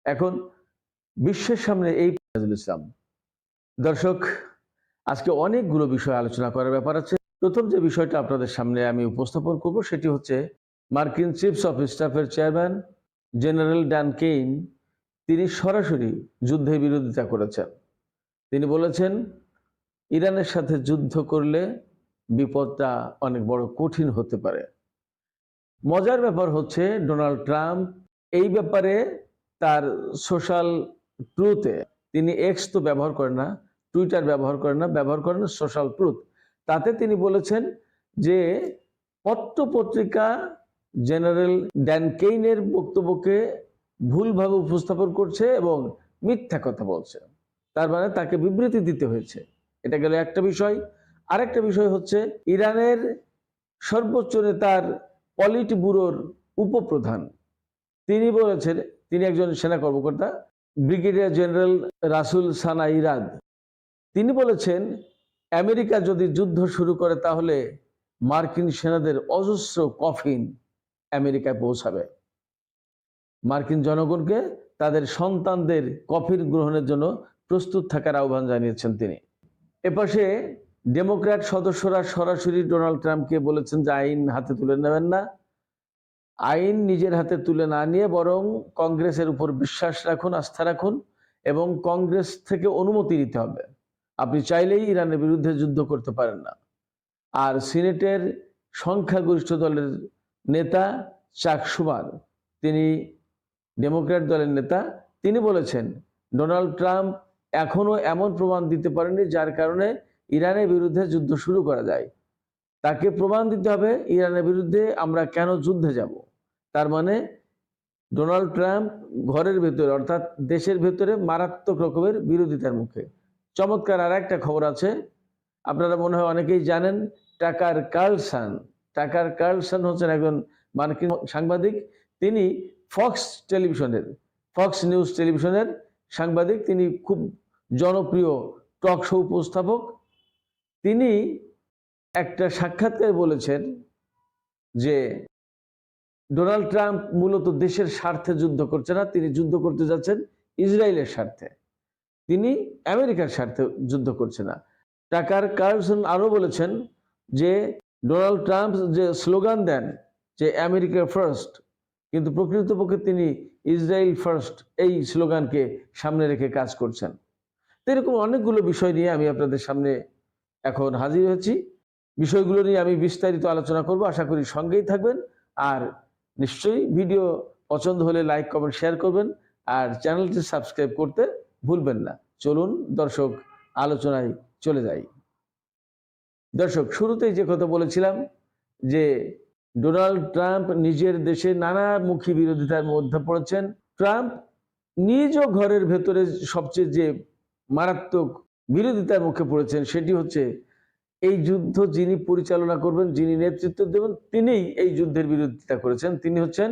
এখন বিশ্বের সামনে এই নজরুল ইসলাম। দর্শক, আজকে অনেকগুলো বিষয় আলোচনা করার ব্যাপার আছে। প্রথম যে বিষয়টা আপনাদের সামনে আমি উপস্থাপন করব সেটি হচ্ছে মার্কিন চিফস অফ স্টাফের চেয়ারম্যান জেনারেল ডান কেইন তিনি সরাসরি যুদ্ধের বিরোধিতা করেছেন। তিনি বলেছেন ইরানের সাথে যুদ্ধ করলে বিপদটা অনেক বড় কঠিন হতে পারে। মজার ব্যাপার হচ্ছে ডোনাল্ড ট্রাম্প এই ব্যাপারে তার সোশ্যাল ট্রুথে, তিনি এক্স তো ব্যবহার করেন না, টুইটার ব্যবহার করেন না, ব্যবহার করেন সোশ্যাল ট্রুথ। তাতে তিনি বলেছেন যে পত্রপত্রিকা জেনারেল ড্যান কেইনের বক্তব্যকে ভুলভাবে উপস্থাপন করছে এবং মিথ্যা কথা বলছে। তার মানে তাকে বিবৃতি দিতে হয়েছে। এটা গেল একটা বিষয়। আরেকটা বিষয় হচ্ছে ইরানের সর্বোচ্চ নেতার পলিট ব্যুরোর উপপ্রধান তিনি বলেছেন, তিনি একজন সেনা কর্মকর্তা, ব্রিগেডিয়ার জেনারেল রাসুল সানা ইরাদ, তিনি বলেছেন আমেরিকা যদি যুদ্ধ শুরু করে তাহলে মার্কিন সেনাদের অজস্র কফিন আমেরিকায় পৌঁছাবে। মার্কিন জনগণকে তাদের সন্তানদের কফিন গ্রহণের জন্য প্রস্তুত থাকার আহ্বান জানিয়েছেন তিনি। এপাশে ডেমোক্র্যাট সদস্যরা সরাসরি ডোনাল্ড ট্রাম্পকে বলেছেন যে আইন হাতে তুলে নেবেন না, আইন নিজের হাতে তুলে না নিয়ে বরং কংগ্রেসের উপর বিশ্বাস রাখুন, আস্থা রাখুন এবং কংগ্রেস থেকে অনুমতি নিতে হবে। আপনি চাইলেই ইরানের বিরুদ্ধে যুদ্ধ করতে পারেন না। আর সিনেটের সংখ্যাগরিষ্ঠ দলের নেতা চাক শুমার, তিনি ডেমোক্র্যাট দলের নেতা, তিনি বলেছেন ডোনাল্ড ট্রাম্প এখনো এমন প্রমাণ দিতে পারেনি যার কারণে ইরানের বিরুদ্ধে যুদ্ধ শুরু করা যায়। তাকে প্রমাণ দিতে হবে ইরানের বিরুদ্ধে আমরা কেন যুদ্ধে যাব। তার মানে ডোনাল্ড ট্রাম্প ঘরের ভেতরে অর্থাৎ দেশের ভেতরে মারাত্মক রকমের বিরোধিতার মুখে। চমৎকার আর একটা খবর আছে, আপনারা মনে হয় অনেকেই জানেন, টাকার কার্লসন হচ্ছেন একজন মার্কিন সাংবাদিক। তিনি ফক্স নিউজ টেলিভিশনের সাংবাদিক, তিনি খুব জনপ্রিয় টক শো উপস্থাপক। তিনি একটা সাক্ষাৎকারে বলেছেন যে ডোনাল্ড ট্রাম্প মূলত দেশের স্বার্থে যুদ্ধ করছে না, তিনি যুদ্ধ করতে যাচ্ছেন ইসরায়েলের স্বার্থে, তিনি আমেরিকার স্বার্থে যুদ্ধ করছে না। টাকার কার্লসন আরো বলেছেন যে ডোনাল্ড ট্রাম্প যে স্লোগান দেন যে আমেরিকা ফার্স্ট, কিন্তু প্রকৃতপক্ষে তিনি ইসরায়েল ফার্স্ট এই স্লোগানকে সামনে রেখে কাজ করছেন। এরকম অনেকগুলো বিষয় নিয়ে আমি আপনাদের সামনে এখন হাজির হয়েছি। বিষয়গুলো নিয়ে আমি বিস্তারিত আলোচনা করব, আশা করি সঙ্গেই থাকবেন। আর নিশ্চয়ই ভিডিও পছন্দ হলে লাইক, কমেন্ট, শেয়ার করবেন আর চ্যানেলটি সাবস্ক্রাইব করতে ভুলবেন না। চলুন দর্শক, আলোচনায় চলে যাই। দর্শক, শুরুতেই যে কথা বলেছিলাম যে ডোনাল্ড ট্রাম্প নিজের দেশে নানামুখী বিরোধিতার মধ্যে পড়েছেন। ট্রাম্প নিজও ঘরের ভেতরে সবচেয়ে যে মারাত্মক বিরোধিতার মুখে পড়েছেন সেটি হচ্ছে এই যুদ্ধ যিনি পরিচালনা করবেন, যিনি নেতৃত্ব দেবেন, তিনিই এই যুদ্ধের বিরোধিতা করেছেন। তিনি হচ্ছেন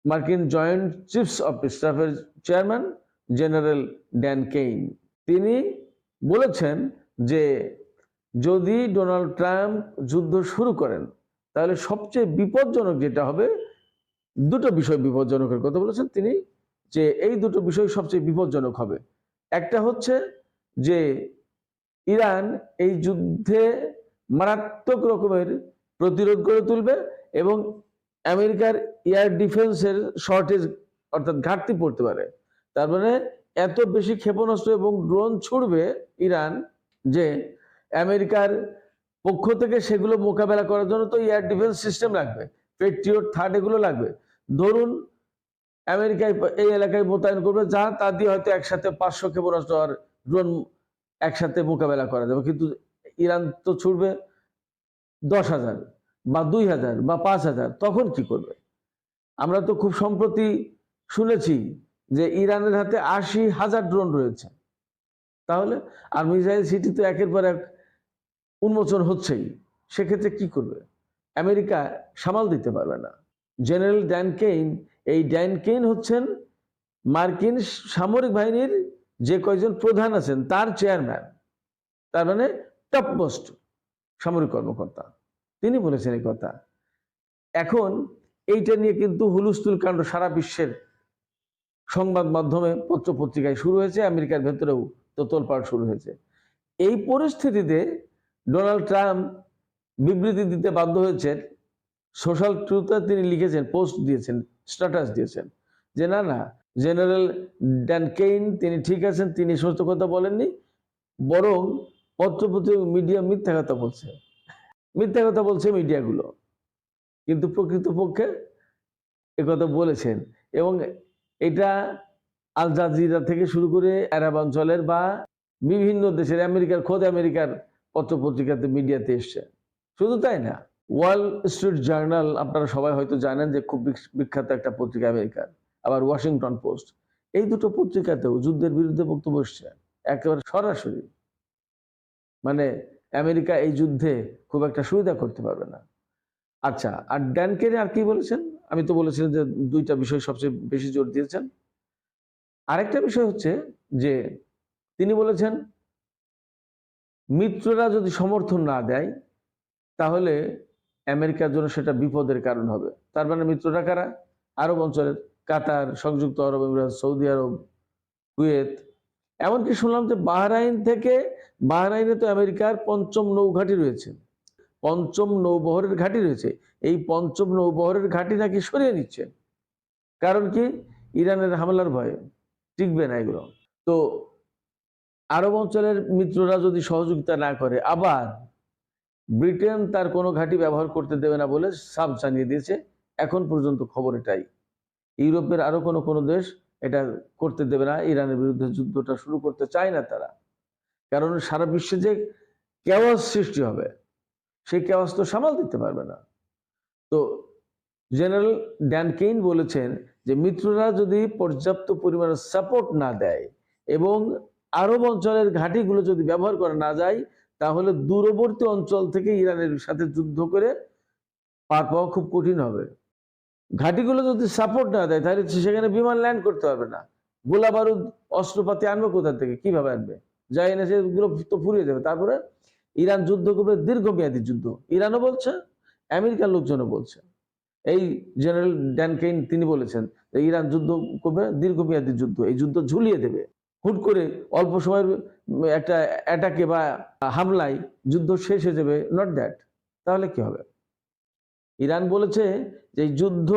মার্কিন জয়েন্ট চিফস অফ স্টাফের চেয়ারম্যান জেনারেল ড্যান কেইন। তিনি বলেছেন যে যদি ডোনাল্ড ট্রাম্প যুদ্ধ শুরু করেন তাহলে সবচেয়ে বিপজ্জনক যেটা হবে, দুটো বিষয় বিপজ্জনকের কথা বলেছেন তিনি, যে এই দুটো বিষয় সবচেয়ে বিপজ্জনক হবে। একটা হচ্ছে যে ইরান এই যুদ্ধে মারাত্মক রকমের প্রতিরোধ গড়ে তুলবে এবং আমেরিকার এয়ার ডিফেন্সের শর্টেজ অর্থাৎ ঘাটতি পড়তে পারে। তার মানে এত বেশি ক্ষেপণাস্ত্র এবং ড্রোন ছুড়বে ইরান যে আমেরিকার পক্ষ থেকে সেগুলো মোকাবেলা করার জন্য তো এয়ার ডিফেন্স সিস্টেম লাগবে, পেট্রিয়ট থার্ড এগুলো লাগবে। ধরুন আমেরিকায় এই এলাকায় মোতায়েন করবে যা, তা দিয়ে হয়তো একসাথে 500 ক্ষেপণাস্ত্র আর ড্রোন একসাথে মোকাবেলা করা যাবে, কিন্তু ইরান তো ছুড়বে 10,000 বা 2,000 বা 5,000, তখন কি করবে? আমরা তো খুব সম্প্রতি শুনেছি যে ইরানের হাতে 80,000 ড্রোন রয়েছে। তাহলে আর মিসাইল সিটি তো একের পর এক উন্মোচন হচ্ছেই, সেক্ষেত্রে কি করবে? আমেরিকা সামাল দিতে পারবে না। জেনারেল ড্যান কেইন, এই ড্যান কেইন হচ্ছেন মার্কিন সামরিক বাহিনীর যে কয়জন প্রধান আছেন তার চেয়ারম্যান, তার মানে টপমোস্ট সামরিক কর্মকর্তা, তিনি বলেছেন এই কথা। এখন এইটা নিয়ে কিন্তু হুলস্থুল কাণ্ড সারা বিশ্বের সংবাদ মাধ্যমে পত্র পত্রিকায় শুরু হয়েছে, আমেরিকার ভেতরেও তো তোলপাড় শুরু হয়েছে। এই পরিস্থিতিতে ডোনাল্ড ট্রাম্প বিবৃতি দিতে বাধ্য হয়েছেন। সোশ্যাল ট্রুথে তিনি লিখেছেন, পোস্ট দিয়েছেন, স্ট্যাটাস দিয়েছেন যে না না, জেনারেল ড্যান কেইন তিনি ঠিক আছেন, তিনি সত্য কথা বলেননি, বরং পত্রপত্রিকা মিডিয়া মিথ্যা কথা বলছে, মিথ্যা কথা বলছে মিডিয়াগুলো, কিন্তু প্রকৃতপক্ষে একথা বলেছেন। এবং এটা আল জাজিরা থেকে শুরু করে আরব অঞ্চলের বা বিভিন্ন দেশের, আমেরিকার, খোদ আমেরিকার পত্রপত্রিকাতে, মিডিয়াতে এসছে। শুধু তাই না, ওয়াল স্ট্রিট জার্নাল আপনারা সবাই হয়তো জানেন যে খুব বিখ্যাত একটা পত্রিকা আমেরিকার, আবার ওয়াশিংটন পোস্ট, এই দুটো পত্রিকাতেও যুদ্ধের বিরুদ্ধে বক্তব্য এসছে একেবারে সরাসরি। মানে আমেরিকা এই যুদ্ধে খুব একটা সুবিধা করতে পারবে না। আচ্ছা, আর ড্যান কেরি আর কি বলেছেন? আমি তো বলেছিলাম যে দুইটা বিষয় সবচেয়ে বেশি জোর দিয়েছেন। আরেকটা বিষয় হচ্ছে যে তিনি বলেছেন মিত্ররা যদি সমর্থন না দেয় তাহলে আমেরিকার জন্য সেটা বিপদের কারণ হবে। তার মানে মিত্ররা কারা? আরব অঞ্চলের কাতার, সংযুক্ত আরব আমিরাত, সৌদি আরব, কুয়েত, এমনকি শুনলাম যে বাহরাইনে তো আমেরিকার পঞ্চম নৌঘাঁটি রয়েছে, পঞ্চম নৌবহরের ঘাঁটি রয়েছে। এই পঞ্চম নৌবহরের ঘাঁটি নাকি সরিয়ে নিচ্ছে। কারণ কি? ইরানের হামলার ভয়ে টিকবে না এগুলো। তো আরব অঞ্চলের মিত্ররা যদি সহযোগিতা না করে, আবার ব্রিটেন তার কোনো ঘাঁটি ব্যবহার করতে দেবে না বলে সাফ জানিয়ে দিয়েছে। এখন পর্যন্ত খবর এটাই। ইউরোপের আরো কোনো দেশ এটা করতে দেবে না, ইরানের বিরুদ্ধে যুদ্ধটা শুরু করতে চায় না তারা। কারণ সারা বিশ্বে যে কেওয়াস সৃষ্টি হবে, সেই কেওয়াস তো সামাল দিতে পারবে না। তো জেনারেল ড্যান কেইন বলেছেন যে মিত্ররা যদি পর্যাপ্ত পরিমাণে সাপোর্ট না দেয় এবং আরব অঞ্চলের ঘাঁটিগুলো যদি ব্যবহার করা না যায়, তাহলে দূরবর্তী অঞ্চল থেকে ইরানের সাথে যুদ্ধ করে পার পাওয়া খুব কঠিন হবে। ঘাঁটিগুলো যদি সাপোর্ট না দেয় তাহলে সেখানে বিমান ল্যান্ড করতে পারবে না। গোলা বারুদ অস্ত্রপাতি আনবে কোথা থেকে? কিভাবে আনবে? যাই এনে সেগুলো তো ফুরিয়ে যাবে। তারপরে ইরান যুদ্ধ করবে দীর্ঘমেয়াদী যুদ্ধ, ইরানও বলছে, আমেরিকার লোকজনও বলছে। এই জেনারেল ড্যান কেইন তিনি বলেছেন যে ইরান যুদ্ধ করবে দীর্ঘমেয়াদী যুদ্ধ, এই যুদ্ধ ঝুলিয়ে দেবে। হুট করে অল্প সময়ের একটা অ্যাটাকে বা হামলায় যুদ্ধ শেষ হয়ে যাবে, নট দ্যাট। তাহলে কি হবে? ইরান বলেছে যে এই যুদ্ধ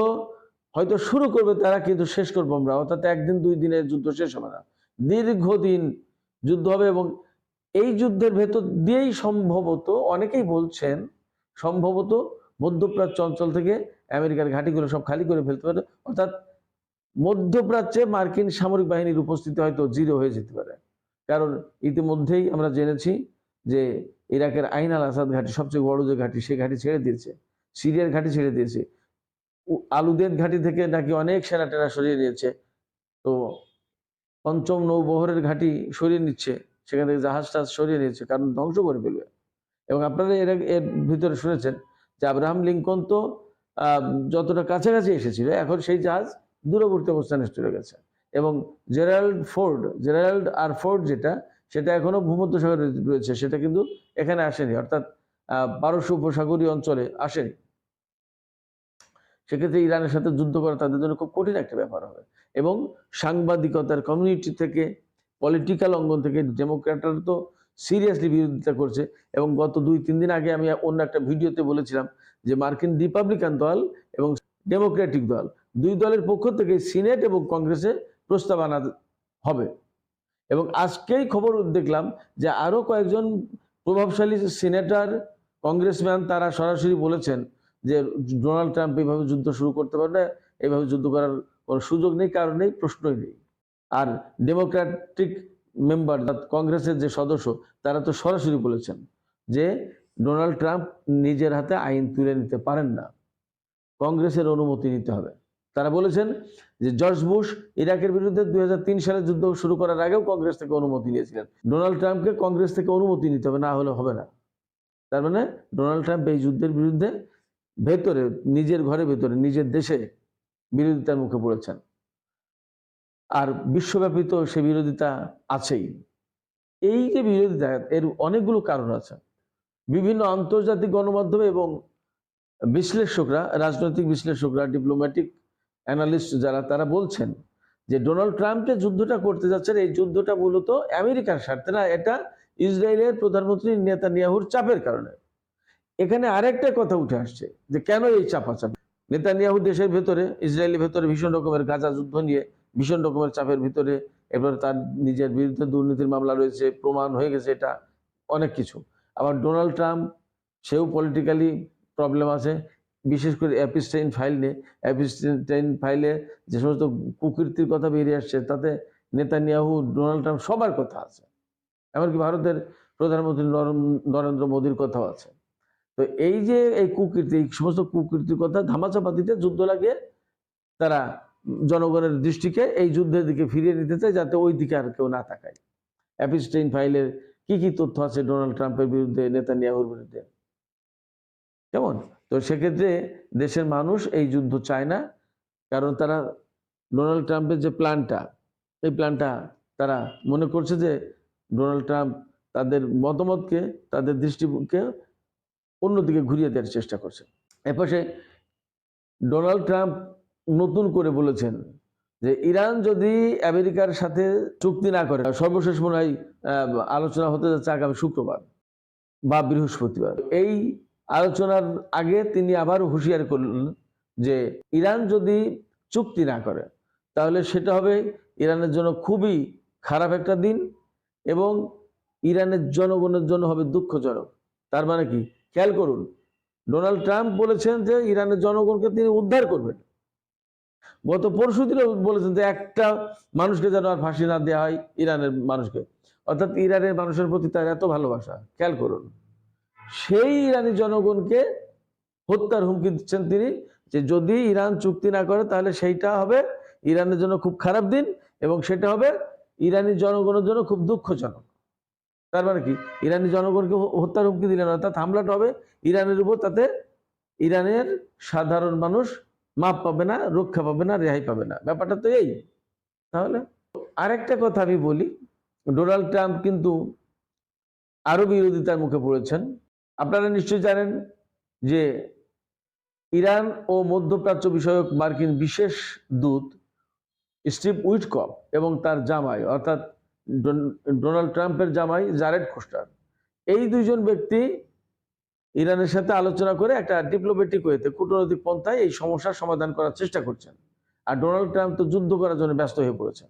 হয়তো শুরু করবে তারা, কিন্তু শেষ করবো আমরা, অর্থাৎ একদিন দুই দিনের যুদ্ধ শেষ হবে না, দীর্ঘদিন যুদ্ধ হবে। এবং এই যুদ্ধের ভেতর দিয়েই সম্ভবত, অনেকেই বলছেন সম্ভবত মধ্যপ্রাচ্য অঞ্চল থেকে আমেরিকার ঘাঁটিগুলো সব খালি করে ফেলতে পারে, অর্থাৎ মধ্যপ্রাচ্যে মার্কিন সামরিক বাহিনীর উপস্থিতি হয়তো জিরো হয়ে যেতে পারে। কারণ ইতিমধ্যেই আমরা জেনেছি যে ইরাকের আইন আল আসাদ ঘাঁটি, সবচেয়ে বড় যে ঘাঁটি, সেই ঘাঁটি ছেড়ে দিয়েছে, সিরিয়ার ঘাঁটি ছেড়ে দিয়েছে, আলুদের ঘাঁটি থেকে নাকি অনেক সেনা টেনা সরিয়ে নিয়েছে। তো পঞ্চম নৌবহরের ঘাঁটি সরিয়ে নিচ্ছে, সেখান থেকে জাহাজ টাহাজ সরিয়ে নিয়েছে, কারণ ধ্বংস করে ফেলবে। এবং আপনারা এর ভিতরে শুনেছেন যে আব্রাহাম লিঙ্কন তো যতটা কাছাকাছি এসেছিল, এখন সেই জাহাজ দূরবর্তী অবস্থানে চলে গেছে। এবং জেরাল্ড আর ফোর্ড যেটা, সেটা এখনো ভূমধ্যসাগরে রয়েছে, সেটা কিন্তু এখানে আসেনি, অর্থাৎ পারস্য উপসাগরীয় অঞ্চলে আসেনি। সেক্ষেত্রে ইরানের সাথে যুদ্ধ করা তাদের জন্য খুব কঠিন একটা ব্যাপার হবে। এবং সাংবাদিকতার কমিউনিটি থেকে, পলিটিক্যাল অঙ্গন থেকে ডেমোক্র্যাটরা তো সিরিয়াসলি বিরোধিতা করছে। এবং গত 2-3 দিন আগে আমি অন্য একটা ভিডিওতে বলেছিলাম যে মার্কিন রিপাবলিকান দল এবং ডেমোক্রেটিক দল, দুই দলের পক্ষ থেকে সিনেট এবং কংগ্রেসে প্রস্তাব আনা হবে। এবং আজকেই খবর দেখলাম যে আরো কয়েকজন প্রভাবশালী সিনেটর, কংগ্রেসম্যান, তারা সরাসরি বলেছেন যে ডোনাল্ড ট্রাম্প এইভাবে যুদ্ধ শুরু করতে পারে না, এইভাবে যুদ্ধ করার কোনো সুযোগ নেই, কারণ নেই, প্রশ্নই নেই। আর ডেমোক্রেটিক মেম্বার, কংগ্রেসের যে সদস্য, তারা তো সরাসরি বলেছেন যে ডোনাল্ড ট্রাম্প নিজের হাতে আইন তুলে নিতে পারেন না, কংগ্রেসের অনুমতি নিতে হবে। তারা বলেছেন যে জর্জ বুশ ইরাকের বিরুদ্ধে 2003 সালে যুদ্ধ শুরু করার আগেও কংগ্রেস থেকে অনুমতি নিয়েছিলেন। ডোনাল্ড ট্রাম্পকে কংগ্রেস থেকে অনুমতি নিতে হবে, না হলে হবে না। তার মানে ডোনাল্ড ট্রাম্প এই যুদ্ধের বিরুদ্ধে ভেতরে, নিজের ঘরে ভেতরে, নিজের দেশে বিরোধিতার মুখে পড়েছেন। আর বিশ্বব্যাপী তো সে বিরোধিতা আছেই। এই যে বিরোধিতা, এর অনেকগুলো কারণ আছে। বিভিন্ন আন্তর্জাতিক গণমাধ্যমে এবং বিশ্লেষকরা, রাজনৈতিক বিশ্লেষকরা, ডিপ্লোম্যাটিক অ্যানালিস্ট যারা, তারা বলছেন যে ডোনাল্ড ট্রাম্প যে যুদ্ধটা করতে যাচ্ছেন, এই যুদ্ধটা মূলত আমেরিকার স্বার্থে না, এটা ইসরায়েলের প্রধানমন্ত্রী নেতানিয়াহুর চাপের কারণে। এখানে আরেকটা কথা উঠে আসছে যে কেন এই চাপাচাপি। নেতানিয়াহু দেশের ভেতরে, ইসরায়েলের ভেতরে ভীষণ রকমের গাজা যুদ্ধ নিয়ে ভীষণ রকমের চাপের ভিতরে, এবার তার নিজের বিরুদ্ধে দুর্নীতির মামলা রয়েছে, প্রমাণ হয়ে গেছে এটা, অনেক কিছু। আবার ডোনাল্ড ট্রাম্প, সেও পলিটিক্যালি প্রবলেম আছে, বিশেষ করে অ্যাপিস্টাইন ফাইল নিয়ে। অ্যাপিস্টাইন ফাইলে যে সমস্ত কুকীর্তির কথা বেরিয়ে আসছে, তাতে নেতানিয়াহু, ডোনাল্ড ট্রাম্প সবার কথা আছে, এমনকি ভারতের প্রধানমন্ত্রী নরেন্দ্র মোদীর কথাও আছে। তো এই যে এই কুকীর্তি, এই সমস্ত কুকীর্তির কথা ধামাচাপা দিতে যুদ্ধ লাগিয়ে তারা জনগণের দৃষ্টিকে এই যুদ্ধের দিকে ফিরিয়ে নিতে চায়, যাতে ওই দিকে আর কেউ না তাকায়। অ্যাপিস্টাইন ফাইলের কি কি তথ্য আছে ডোনাল্ড ট্রাম্পের বিরুদ্ধে, নেতানিয়াহুর বিরুদ্ধে, কেমন? তো সেক্ষেত্রে দেশের মানুষ এই যুদ্ধ চায় না, কারণ তারা ডোনাল্ড ট্রাম্পের যে প্ল্যানটা, এই প্ল্যানটা তারা মনে করছে যে ডোনাল্ড ট্রাম্প তাদের মতামতকে, তাদের দৃষ্টিকে অন্যদিকে ঘুরিয়ে দেওয়ার চেষ্টা করছে। এপাশে ডোনাল্ড ট্রাম্প নতুন করে বলেছেন যে ইরান যদি আমেরিকার সাথে চুক্তি না করে, সর্বশেষ মনে হয় আলোচনা হতে যাচ্ছে আগামী শুক্রবার বা বৃহস্পতিবার। এই আলোচনার আগে তিনি আবার হুঁশিয়ার করলেন যে ইরান যদি চুক্তি না করে তাহলে সেটা হবে ইরানের জন্য খুবই খারাপ একটা দিন এবং ইরানের জনগণের জন্য হবে দুঃখজনক। তার মানে কি, খেয়াল করুন, ডোনাল্ড ট্রাম্প বলেছেন যে ইরানের জনগণকে তিনি উদ্ধার করবেন। গত পরশুদিনও বলেছেন যে একটা মানুষকে যেন আর ফাঁসি না দেওয়া হয়, ইরানের মানুষকে, অর্থাৎ ইরানের মানুষের প্রতি তার এত ভালোবাসা। খেয়াল করুন, সেই ইরানি জনগণকে হত্যার হুমকি দিচ্ছেন তিনি, যে যদি ইরান চুক্তি না করে তাহলে সেইটা হবে ইরানের জন্য খুব খারাপ দিন এবং সেটা হবে ইরানি জনগণের জন্য খুব দুঃখজনক। তার মানে কি, ইরানি জনগণকে হত্যার হুমকি দিলেন, অর্থাৎ হামলাটা হবে ইরানের উপর, তাতে ইরানের সাধারণ মানুষ মাপ পাবে না, রক্ষা পাবে না, রেহাই পাবে না। ব্যাপারটা তো এই। তাহলে আরেকটা কথা আমি বলি, ডোনাল্ড ট্রাম্প কিন্তু আরো বিরোধিতার মুখে পড়েছেন। আপনারা নিশ্চয়ই জানেন যে ইরান ও মধ্যপ্রাচ্য বিষয়ক মার্কিন বিশেষ দূত স্টিভ উইটকফ এবং তার জামাই, অর্থাৎ ডোনাল্ড ট্রাম্পের জামাই জারেড কুশনার, এই দুইজন ব্যক্তি ইরানের সাথে আলোচনা করে একটা ডিপ্লোম্যাটিক ওয়েতে, কূটনৈতিক পন্থায় এই সমস্যার সমাধান করার চেষ্টা করছেন। আর ডোনাল্ড ট্রাম্প তো যুদ্ধ করার জন্য ব্যস্ত হয়ে পড়েছেন।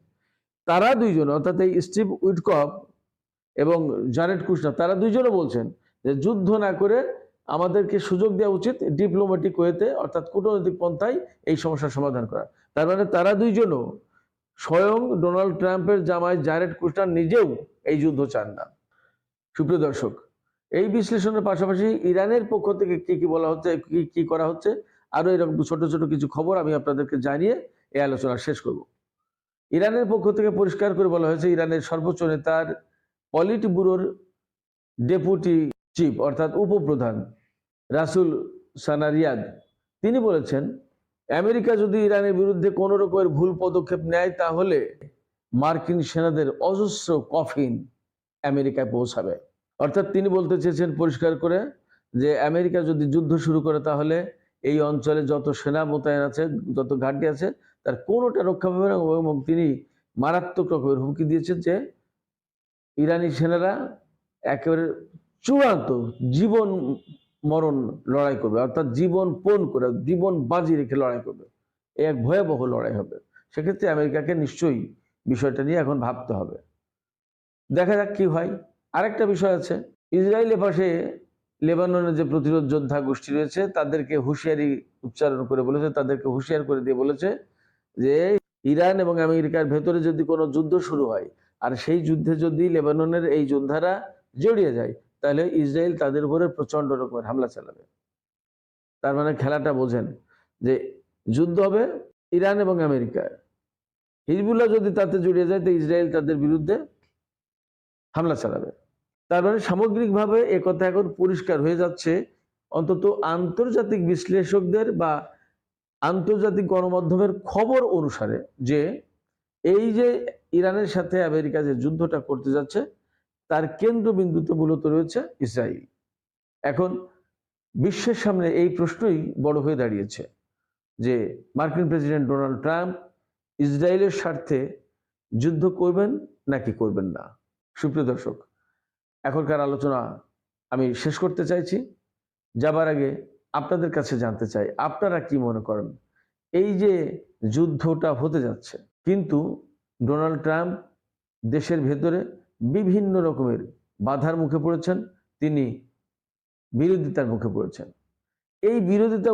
তারা দুইজন, অর্থাৎ এই স্টিভ উইটকফ এবং জারেড কুশনার, তারা দুইজনও বলছেন যে যুদ্ধ না করে আমাদেরকে সুযোগ দেওয়া উচিত ডিপ্লোম্যাটিক ওয়েতে, অর্থাৎ কূটনৈতিক পন্থায় এই সমস্যার সমাধান করা। তার মানে তারা দুইজনও, স্বয়ং ডোনাল্ড ট্রাম্পের জামাই জারেড কুশনার নিজেও এই যুদ্ধ চান না। সুপ্রিয় দর্শক, এই বিশ্লেষণের পাশাপাশি ইরানের পক্ষ থেকে কি কি বলা হচ্ছে, কি করা হচ্ছে, আরো এরকম ছোট ছোট কিছু খবর আমি আপনাদেরকে জানিয়ে এই আলোচনা শেষ করব। ইরানের পক্ষ থেকে পরিষ্কার করে বলা হয়েছে, ইরানের সর্বোচ্চ নেতার পলিট ব্যুরোর ডেপুটি চিফ, অর্থাৎ উপপ্রধান রাসুল সানারিয়াদ, তিনি বলেছেন আমেরিকা যদি ইরানের বিরুদ্ধে কোনো রকমের ভুল পদক্ষেপ নেয় তাহলে মার্কিন সেনাদের অজস্র কফিন আমেরিকায় পৌঁছাবে। অর্থাৎ তিনি বলতে চেয়েছেন পরিষ্কার করে যে আমেরিকা যদি যুদ্ধ শুরু করে তাহলে এই অঞ্চলে যত সেনা মোতায়েন আছে, যত ঘাঁটি আছে, তার কোনোটা রক্ষা পাবে না। এবং তিনি মারাত্মক রকমের হুমকি দিয়েছেন যে ইরানি সেনারা একেবারে চূড়ান্ত জীবন মরণ লড়াই করবে, অর্থাৎ জীবন পণ করে, জীবন বাজি রেখে লড়াই করবে। এক ভয়াবহ লড়াই হবে। সেক্ষেত্রে আমেরিকাকে নিশ্চয়ই বিষয়টা নিয়ে এখন ভাবতে হবে। দেখা যাক কি হয়। আরেকটা বিষয় আছে, ইসরায়েলের পাশে লেবাননের যে প্রতিরোধ যোদ্ধা গোষ্ঠী রয়েছে তাদেরকে হুঁশিয়ারি উচ্চারণ করে বলেছে, তাদেরকে হুঁশিয়ার করে দিয়ে বলেছে যে ইরান এবং আমেরিকার ভেতরে যদি কোনো যুদ্ধ শুরু হয় আর সেই যুদ্ধে যদি লেবাননের এই যোদ্ধারা জড়িয়ে যায় তাহলে ইসরায়েল তাদের উপরে প্রচন্ড রকমের হামলা চালাবে। তার মানে খেলাটা বোঝেন যে যুদ্ধ হবে ইরান এবং আমেরিকার, হিজবুল্লাহ যদি তাতে জড়িয়ে যায় তো ইসরায়েল তাদের বিরুদ্ধে হামলা চালাবে। তার মানে সামগ্রিকভাবে একথা এখন পরিষ্কার হয়ে যাচ্ছে, অন্তত আন্তর্জাতিক বিশ্লেষকদের বা আন্তর্জাতিক গণমাধ্যমের খবর অনুসারে, যে এই যে ইরানের সাথে আমেরিকা যে যুদ্ধটা করতে যাচ্ছে তার কেন্দ্রবিন্দুতে মূলত রয়েছে ইসরায়েল। এখন বিশ্বের সামনে এই প্রশ্নই বড় হয়ে দাঁড়িয়েছে যে মার্কিন প্রেসিডেন্ট ডোনাল্ড ট্রাম্প ইসরায়েলের স্বার্থে যুদ্ধ করবেন নাকি করবেন না? সুপ্রিয় দর্শক, এখনকার আলোচনা আমি শেষ করতে চাইছি। যাবার আগে আপনাদের কাছে জানতে চাই, আপনারা কি মনে করেন? এই যে যুদ্ধটা হতে যাচ্ছে, কিন্তু ডোনাল্ড ট্রাম্প দেশের ভেতরে বিভিন্ন রকমের বাধার মুখে পড়েছেন, তিনি বিরোধিতার মুখে পড়েছেন। এই বিরোধিতা